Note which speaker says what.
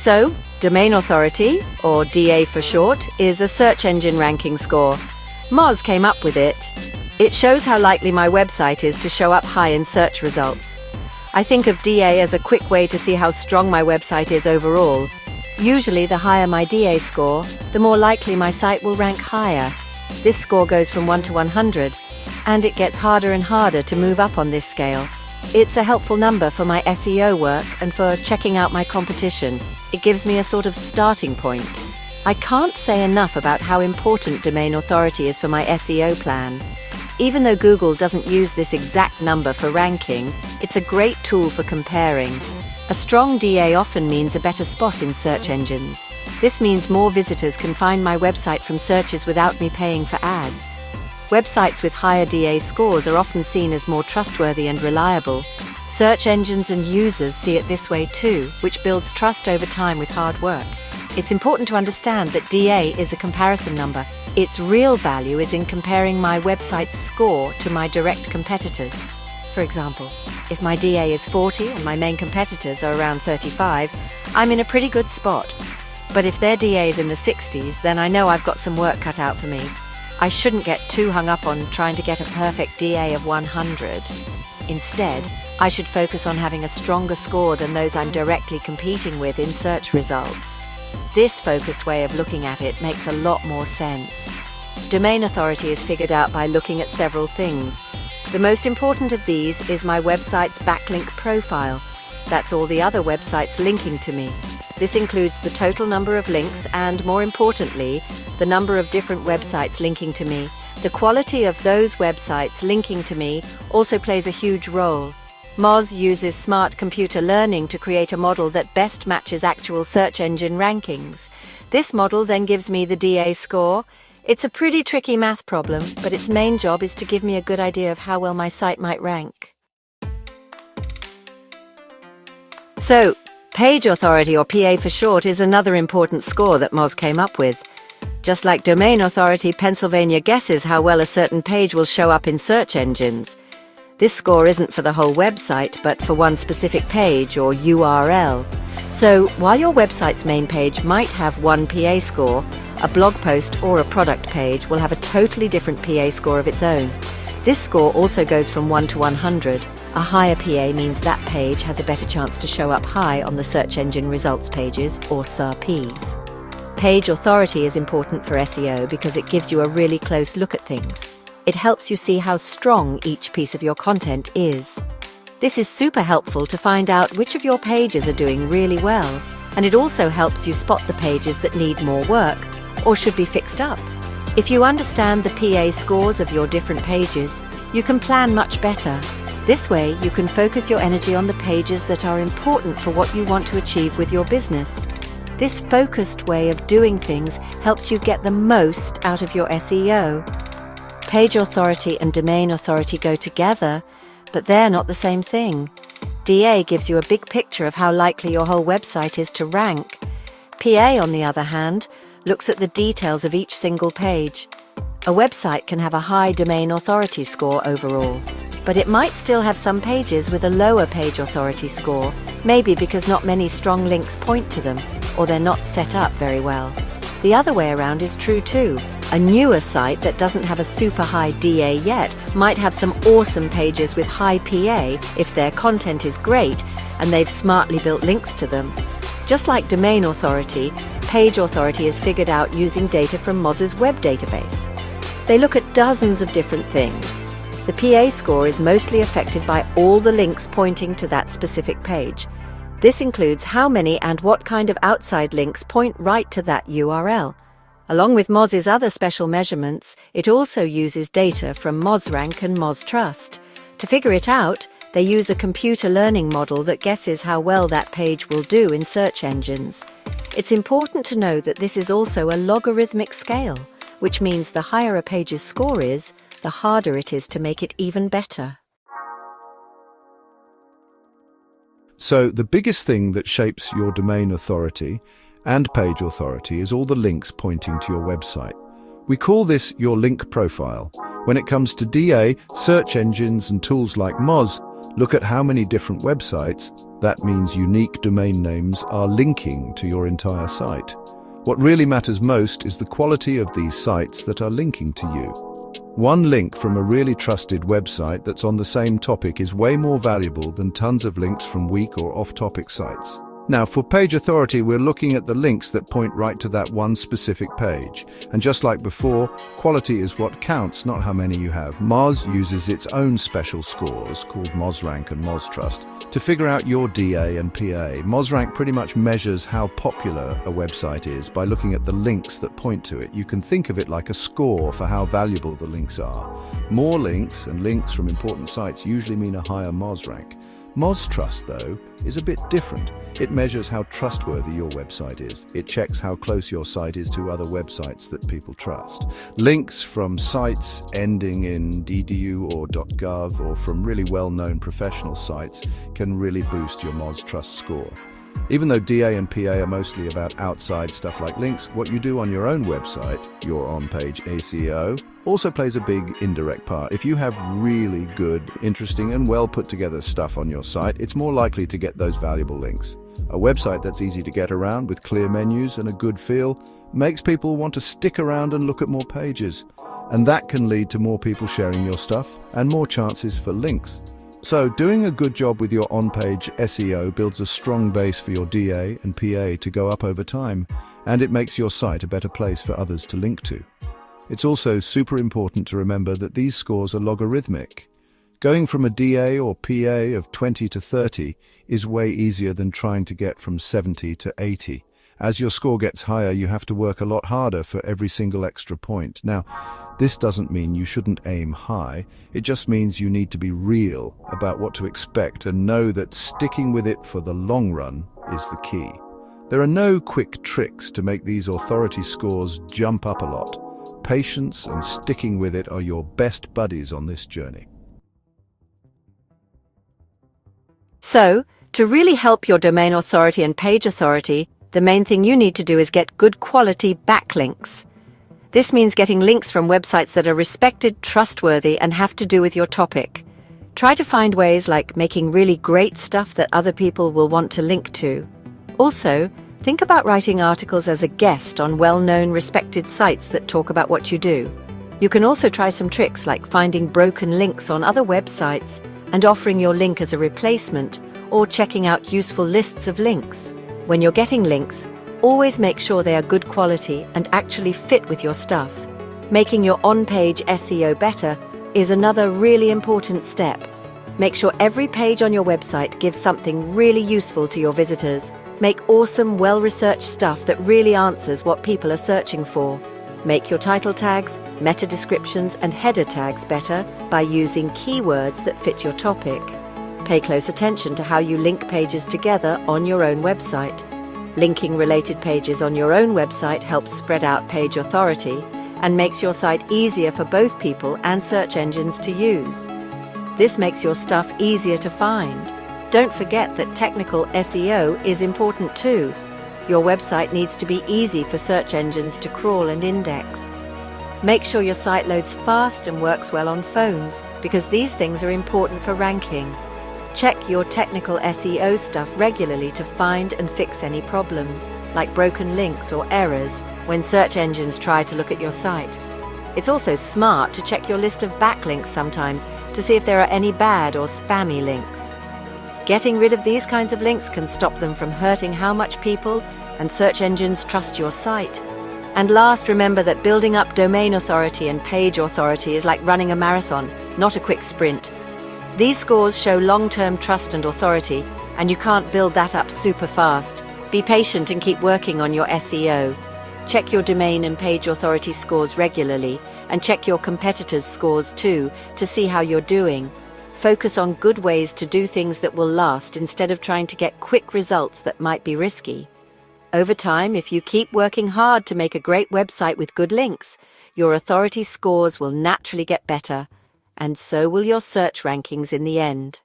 Speaker 1: So, domain authority, or DA for short, is a search engine ranking score. Moz came up with it. It shows how likely my website is to show up high in search results. I think of DA as a quick way to see how strong my website is overall. Usually, the higher my DA score, the more likely my site will rank higher. This score goes from 1 to 100, and it gets harder and harder to move up on this scale. It's a helpful number for my SEO work and for checking out my competition. It gives me a sort of starting point. I can't say enough about how important domain authority is for my SEO plan. Even though Google doesn't use this exact number for ranking, it's a great tool for comparing. A strong DA often means a better spot in search engines. This means more visitors can find my website from searches without me paying for ads. Websites with higher DA scores are often seen as more trustworthy and reliable. Search engines and users see it this way too, which builds trust over time with hard work. It's important to understand that DA is a comparison number. Its real value is in comparing my website's score to my direct competitors. For example, if my DA is 40 and my main competitors are around 35, I'm in a pretty good spot. But if their DA is in the 60s, then I know I've got some work cut out for me. I shouldn't get too hung up on trying to get a perfect DA of 100. Instead, I should focus on having a stronger score than those I'm directly competing with in search results. This focused way of looking at it makes a lot more sense. Domain authority is figured out by looking at several things. The most important of these is my website's backlink profile. That's all the other websites linking to me. This includes the total number of links and, more importantly, the number of different websites linking to me. The quality of those websites linking to me also plays a huge role. Moz uses smart computer learning to create a model that best matches actual search engine rankings. This model then gives me the DA score. It's a pretty tricky math problem, but its main job is to give me a good idea of how well my site might rank. So, page authority, or PA for short, is another important score that Moz came up with. Just like domain authority, Pennsylvania guesses how well a certain page will show up in search engines. This score isn't for the whole website, but for one specific page, or URL. So, while your website's main page might have one PA score, a blog post or a product page will have a totally different PA score of its own. This score also goes from 1 to 100. A higher PA means that page has a better chance to show up high on the search engine results pages, or SERPs. Page authority is important for SEO because it gives you a really close look at things. It helps you see how strong each piece of your content is. This is super helpful to find out which of your pages are doing really well, and it also helps you spot the pages that need more work or should be fixed up. If you understand the PA scores of your different pages, you can plan much better. This way, you can focus your energy on the pages that are important for what you want to achieve with your business. This focused way of doing things helps you get the most out of your SEO. Page authority and domain authority go together, but they're not the same thing. DA gives you a big picture of how likely your whole website is to rank. PA, on the other hand, looks at the details of each single page. A website can have a high domain authority score overall, but it might still have some pages with a lower page authority score, maybe because not many strong links point to them, or they're not set up very well. The other way around is true too. A newer site that doesn't have a super high DA yet might have some awesome pages with high PA if their content is great and they've smartly built links to them. Just like domain authority, page authority is figured out using data from Moz's web database. They look at dozens of different things. The PA score is mostly affected by all the links pointing to that specific page. This includes how many and what kind of outside links point right to that URL. Along with Moz's other special measurements, it also uses data from MozRank and MozTrust. To figure it out, they use a computer learning model that guesses how well that page will do in search engines. It's important to know that this is also a logarithmic scale, which means the higher a page's score is, the harder it is to make it even better.
Speaker 2: So the biggest thing that shapes your domain authority and page authority is all the links pointing to your website. We call this your link profile. When it comes to DA, search engines and tools like Moz Look at how many different websites, that means unique domain names, are linking to your entire site. What really matters most is the quality of these sites that are linking to you. One link from a really trusted website that's on the same topic is way more valuable than tons of links from weak or off-topic sites. Now, for page authority, we're looking at the links that point right to that one specific page. And just like before, quality is what counts, not how many you have. Moz uses its own special scores, called MozRank and MozTrust, to figure out your DA and PA. MozRank pretty much measures how popular a website is by looking at the links that point to it. You can think of it like a score for how valuable the links are. More links and links from important sites usually mean a higher MozRank. MozTrust, though, is a bit different. It measures how trustworthy your website is. It checks how close your site is to other websites that people trust. Links from sites ending in .edu or .gov or from really well-known professional sites can really boost your MozTrust score. Even though DA and PA are mostly about outside stuff like links, what you do on your own website, your on-page SEO, also plays a big indirect part. If you have really good, interesting, and well-put-together stuff on your site, it's more likely to get those valuable links. A website that's easy to get around with clear menus and a good feel makes people want to stick around and look at more pages. And that can lead to more people sharing your stuff and more chances for links. So, doing a good job with your on-page SEO builds a strong base for your DA and PA to go up over time, and it makes your site a better place for others to link to. It's also super important to remember that these scores are logarithmic. Going from a DA or PA of 20 to 30 is way easier than trying to get from 70 to 80. As your score gets higher, you have to work a lot harder for every single extra point. Now, this doesn't mean you shouldn't aim high. It just means you need to be real about what to expect and know that sticking with it for the long run is the key. There are no quick tricks to make these authority scores jump up a lot. Patience and sticking with it are your best buddies on this journey.
Speaker 1: So, to really help your domain authority and page authority, the main thing you need to do is get good quality backlinks. This means getting links from websites that are respected, trustworthy, and have to do with your topic. Try to find ways like making really great stuff that other people will want to link to. Also, think about writing articles as a guest on well-known, respected sites that talk about what you do. You can also try some tricks like finding broken links on other websites and offering your link as a replacement, or checking out useful lists of links. When you're getting links, always make sure they are good quality and actually fit with your stuff. Making your on-page SEO better is another really important step. Make sure every page on your website gives something really useful to your visitors. Make awesome, well-researched stuff that really answers what people are searching for. Make your title tags, meta descriptions, and header tags better by using keywords that fit your topic. Pay close attention to how you link pages together on your own website. Linking related pages on your own website helps spread out page authority and makes your site easier for both people and search engines to use. This makes your stuff easier to find. Don't forget that technical SEO is important too. Your website needs to be easy for search engines to crawl and index. Make sure your site loads fast and works well on phones, because these things are important for ranking. Check your technical SEO stuff regularly to find and fix any problems, like broken links or errors, when search engines try to look at your site. It's also smart to check your list of backlinks sometimes to see if there are any bad or spammy links. Getting rid of these kinds of links can stop them from hurting how much people and search engines trust your site. And last, remember that building up domain authority and page authority is like running a marathon, not a quick sprint. These scores show long-term trust and authority, and you can't build that up super fast. Be patient and keep working on your SEO. Check your domain and page authority scores regularly, and check your competitors' scores too to see how you're doing. Focus on good ways to do things that will last instead of trying to get quick results that might be risky. Over time, if you keep working hard to make a great website with good links, your authority scores will naturally get better, and so will your search rankings in the end.